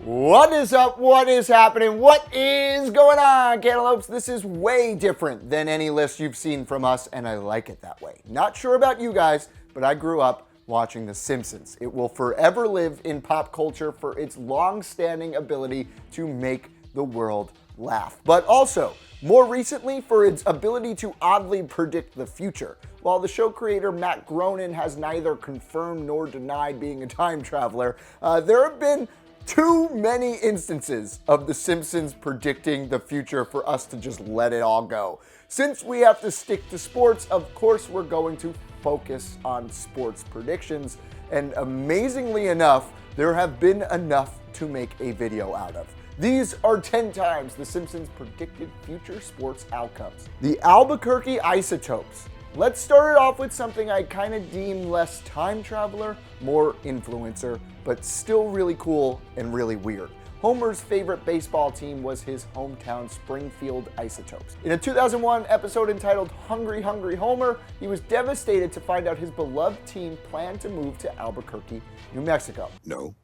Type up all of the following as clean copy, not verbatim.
What is up? What is happening? What is going on, Cantaloupes? This is way different than any list you've seen from us, and I like it that way. Not sure about you guys, but I grew up watching The Simpsons. It will forever live in pop culture for its long-standing ability to make the world laugh, but also, more recently, for its ability to oddly predict the future. While the show creator Matt Groening has neither confirmed nor denied being a time traveler, there have been too many instances of The Simpsons predicting the future for us to just let it all go. Since we have to stick to sports, of course we're going to focus on sports predictions, and amazingly enough, there have been enough to make a video out of. These are 10 times The Simpsons predicted future sports outcomes. The Albuquerque Isotopes. Let's start it off with something I kind of deem less time traveler, more influencer, but still really cool and really weird. Homer's favorite baseball team was his hometown Springfield Isotopes. In a 2001 episode entitled Hungry Hungry Homer, he was devastated to find out his beloved team planned to move to Albuquerque, New Mexico. No,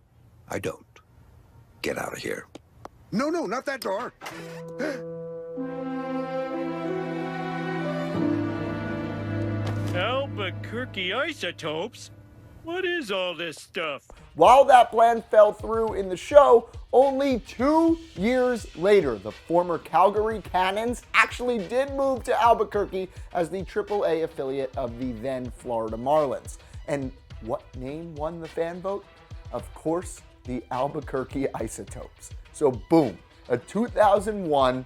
I don't. Get out of here. No, not that door. Albuquerque Isotopes? What is all this stuff? While that plan fell through in the show, only 2 years later, the former Calgary Cannons actually did move to Albuquerque as the AAA affiliate of the then Florida Marlins. And what name won the fan vote? Of course, the Albuquerque Isotopes. So boom, a 2001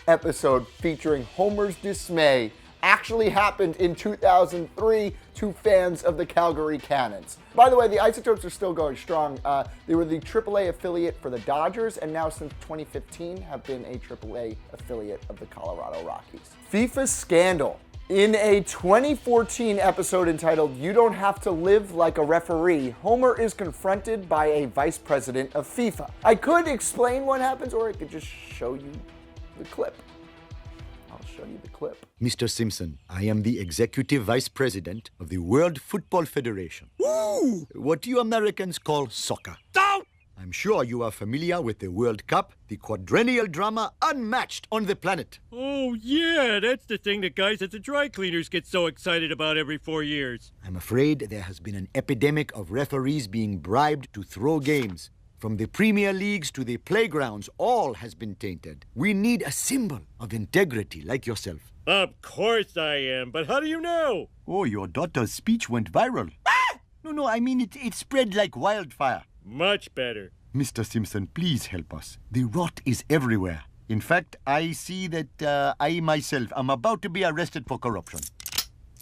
episode featuring Homer's dismay actually happened in 2003 to fans of the Calgary Cannons. By the way, the Isotopes are still going strong. They were the AAA affiliate for the Dodgers, and now since 2015 have been a AAA affiliate of the Colorado Rockies. FIFA scandal. In a 2014 episode entitled You Don't Have to Live Like a Referee, Homer is confronted by a vice president of FIFA. I could explain what happens, or I could just show you the clip. I'll show you the clip. Mr. Simpson, I am the Executive Vice President of the World Football Federation. Woo! What you Americans call soccer. Don't! I'm sure you are familiar with the World Cup, the quadrennial drama unmatched on the planet. Oh yeah, that's the thing that guys at the dry cleaners get so excited about every 4 years. I'm afraid there has been an epidemic of referees being bribed to throw games. From the Premier Leagues to the playgrounds, all has been tainted. We need a symbol of integrity like yourself. Of course I am, but how do you know? Oh, your daughter's speech went viral. No, I mean it spread like wildfire. Much better. Mr. Simpson, please help us. The rot is everywhere. In fact, I see that I myself am about to be arrested for corruption.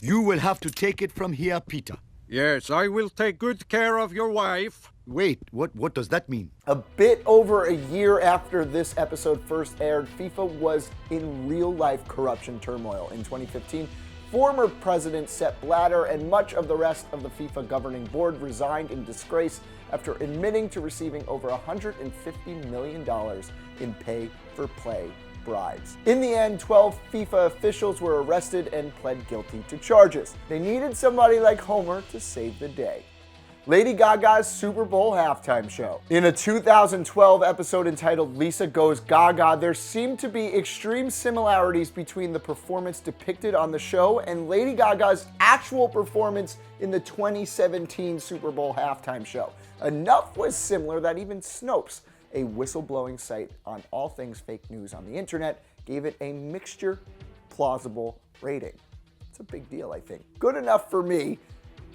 You will have to take it from here, Peter. Yes, I will take good care of your wife. Wait, what does that mean? A bit over a year after this episode first aired, FIFA was in real-life corruption turmoil. In 2015, former President Sepp Blatter and much of the rest of the FIFA governing board resigned in disgrace after admitting to receiving over $150 million in pay-for-play bribes. In the end, 12 FIFA officials were arrested and pled guilty to charges. They needed somebody like Homer to save the day. Lady Gaga's Super Bowl halftime show. In a 2012 episode entitled Lisa Goes Gaga, there seemed to be extreme similarities between the performance depicted on the show and Lady Gaga's actual performance in the 2017 Super Bowl halftime show. Enough was similar that even Snopes, a whistleblowing site on all things fake news on the internet, gave it a mixture plausible rating. It's a big deal, I think. Good enough for me.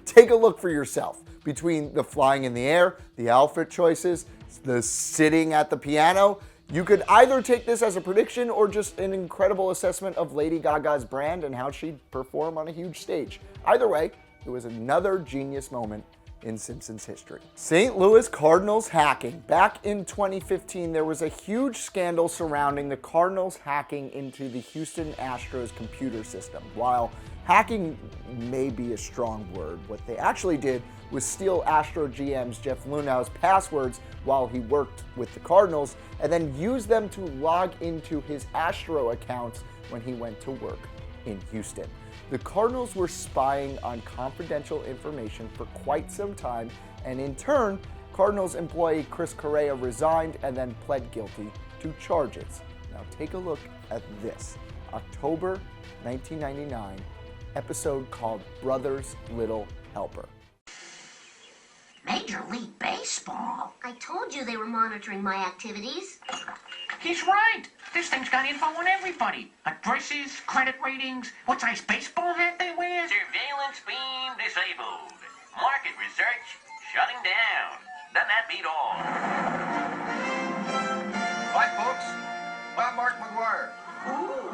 Take a look for yourself. Between the flying in the air, the outfit choices, the sitting at the piano, you could either take this as a prediction or just an incredible assessment of Lady Gaga's brand and how she'd perform on a huge stage. Either way, it was another genius moment in Simpsons history. St. Louis Cardinals hacking. Back in 2015, there was a huge scandal surrounding the Cardinals hacking into the Houston Astros computer system. While hacking may be a strong word, what they actually did was steal Astro GM's Jeff Lunau's passwords while he worked with the Cardinals, and then use them to log into his Astro accounts when he went to work in Houston. The Cardinals were spying on confidential information for quite some time, and in turn, Cardinals employee Chris Correa resigned and then pled guilty to charges. Now take a look at this. October 1999, episode called Brother's Little Helper. Major League Baseball? I told you they were monitoring my activities. He's right. This thing's got info on everybody. Addresses, credit ratings, what size baseball hat they wear. Surveillance beam disabled. Market research shutting down. Doesn't that beat all? Hi, folks. I'm Mark McGuire.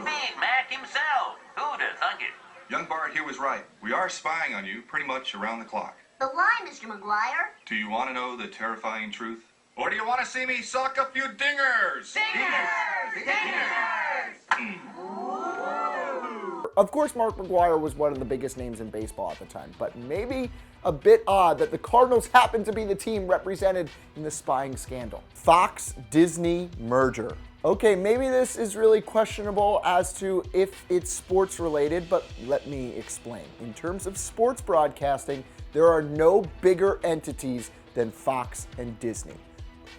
Big Mac himself. Who'd have thunk it? Young Bart here was right. We are spying on you pretty much around the clock. The lie, Mr. McGuire. Do you want to know the terrifying truth? Or do you want to see me sock a few dingers? Dingers! Dingers! Of course, Mark McGuire was one of the biggest names in baseball at the time, but maybe a bit odd that the Cardinals happened to be the team represented in the spying scandal. Fox-Disney merger. Okay, maybe this is really questionable as to if it's sports related, but let me explain. In terms of sports broadcasting, there are no bigger entities than Fox and Disney.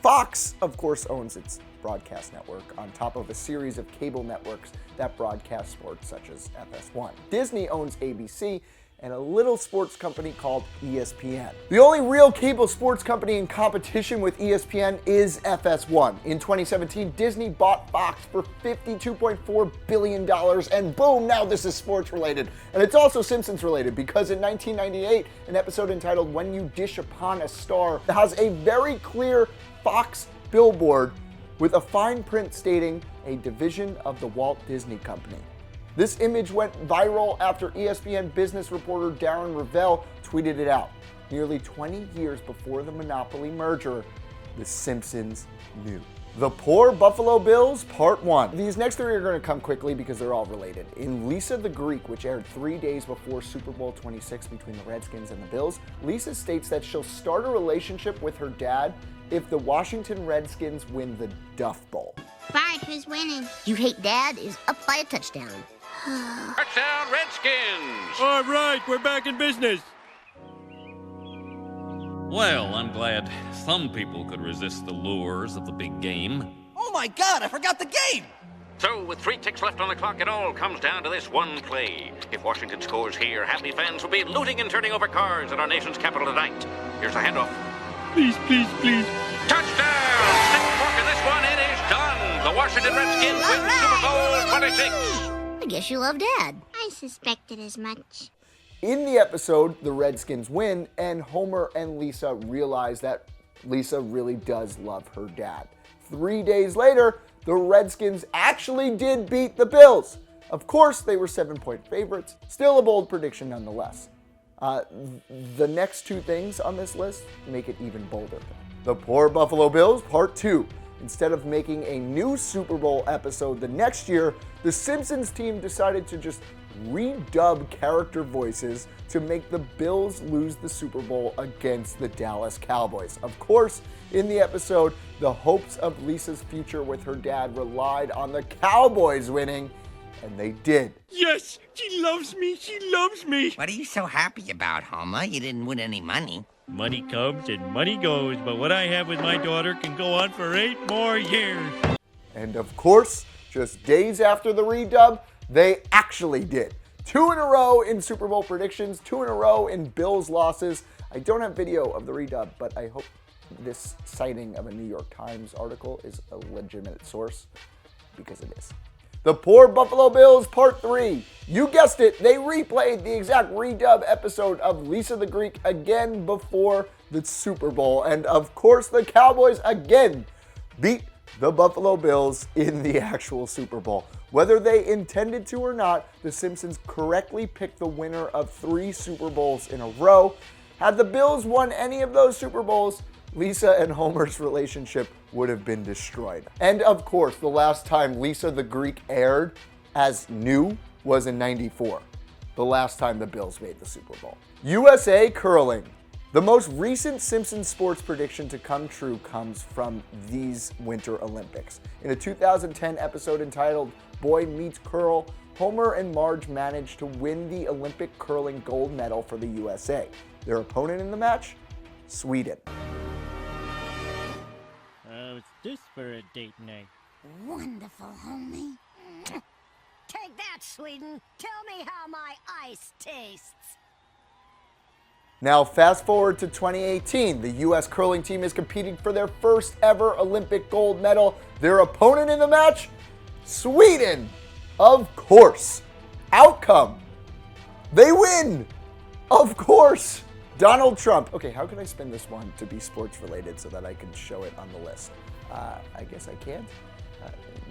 Fox, of course, owns its broadcast network on top of a series of cable networks that broadcast sports such as FS1. Disney owns ABC and a little sports company called ESPN. The only real cable sports company in competition with ESPN is FS1. In 2017, Disney bought Fox for $52.4 billion, and boom, now this is sports related. And it's also Simpsons related, because in 1998, an episode entitled When You Dish Upon a Star has a very clear Fox billboard with a fine print stating a division of the Walt Disney Company. This image went viral after ESPN business reporter Darren Ravel tweeted it out. Nearly 20 years before the Monopoly merger, The Simpsons knew. The Poor Buffalo Bills, Part 1. These next three are going to come quickly because they're all related. In Lisa the Greek, which aired 3 days before Super Bowl 26 between the Redskins and the Bills, Lisa states that she'll start a relationship with her dad if the Washington Redskins win the Duff Bowl. Bart, who's winning? You hate Dad is up by a touchdown. Touchdown, Redskins! All right, we're back in business. Well, I'm glad some people could resist the lures of the big game. Oh my God, I forgot the game! So, with 3 ticks left on the clock, it all comes down to this one play. If Washington scores here, happy fans will be looting and turning over cars at our nation's capital tonight. Here's the handoff. Please, please, please. Touchdown! Stick fork in this one, it is done! The Washington Redskins win Super Bowl 26! I guess you love Dad. I suspected as much. In the episode, the Redskins win, and Homer and Lisa realize that Lisa really does love her dad. 3 days later, the Redskins actually did beat the Bills. Of course, they were 7-point favorites. Still a bold prediction nonetheless. The next two things on this list make it even bolder. The Poor Buffalo Bills, Part 2. Instead of making a new Super Bowl episode the next year, the Simpsons team decided to just redub character voices to make the Bills lose the Super Bowl against the Dallas Cowboys. Of course, in the episode, the hopes of Lisa's future with her dad relied on the Cowboys winning, and they did. Yes, she loves me, she loves me. What are you so happy about, Homer? You didn't win any money. Money comes and money goes, but what I have with my daughter can go on for 8 more years. And of course, just days after the redub, they actually did. 2 in a row in Super Bowl predictions, 2 in a row in Bills losses. I don't have video of the redub, but I hope this citing of a New York Times article is a legitimate source, because it is. The Poor Buffalo Bills, Part 3. You guessed it, they replayed the exact redub episode of Lisa the Greek again before the Super Bowl. And of course, the Cowboys again beat the Buffalo Bills in the actual Super Bowl. Whether they intended to or not, the Simpsons correctly picked the winner of 3 Super Bowls in a row. Had the Bills won any of those Super Bowls, Lisa and Homer's relationship would have been destroyed. And of course, the last time Lisa the Greek aired as new was in '94, the last time the Bills made the Super Bowl. USA Curling. The most recent Simpsons sports prediction to come true comes from these Winter Olympics. In a 2010 episode entitled Boy Meets Curl, Homer and Marge managed to win the Olympic curling gold medal for the USA. Their opponent in the match? Sweden. this for a date night? Wonderful, homie. Take that, Sweden. Tell me how my ice tastes. Now, fast forward to 2018. The U.S. curling team is competing for their first ever Olympic gold medal. Their opponent in the match? Sweden. Of course. Outcome. They win. Of course. Donald Trump. Okay, how can I spin this one to be sports related so that I can show it on the list? I guess I can't.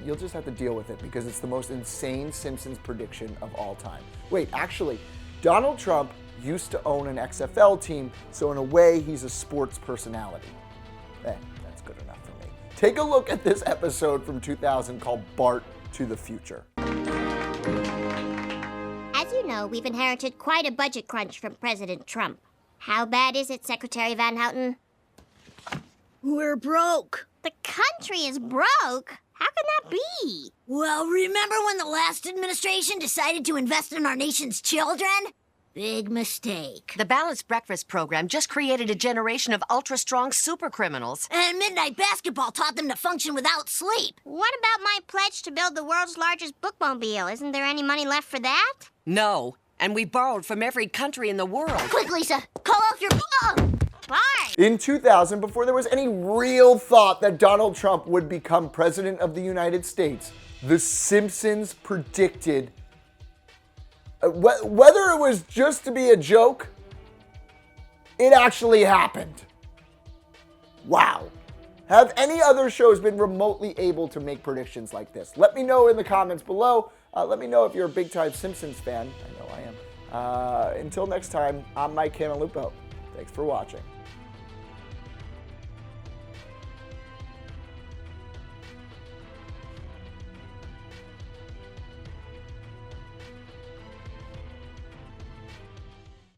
You'll just have to deal with it because it's the most insane Simpsons prediction of all time. Wait, actually, Donald Trump used to own an XFL team, so in a way, he's a sports personality. That's good enough for me. Take a look at this episode from 2000 called Bart to the Future. As you know, we've inherited quite a budget crunch from President Trump. How bad is it, Secretary Van Houten? We're broke. The country is broke? How can that be? Well, remember when the last administration decided to invest in our nation's children? Big mistake. The Balanced Breakfast program just created a generation of ultra-strong super criminals. And Midnight Basketball taught them to function without sleep. What about my pledge to build the world's largest bookmobile? Isn't there any money left for that? No, and we borrowed from every country in the world. Quick, Lisa, call off your... Bart! In 2000, before there was any real thought that Donald Trump would become president of the United States, The Simpsons predicted whether it was just to be a joke, it actually happened. Wow. Have any other shows been remotely able to make predictions like this? Let me know in the comments below. Let me know if you're a big-time Simpsons fan. I know I am. Until next time, I'm Mike Cantaloupes. Thanks for watching.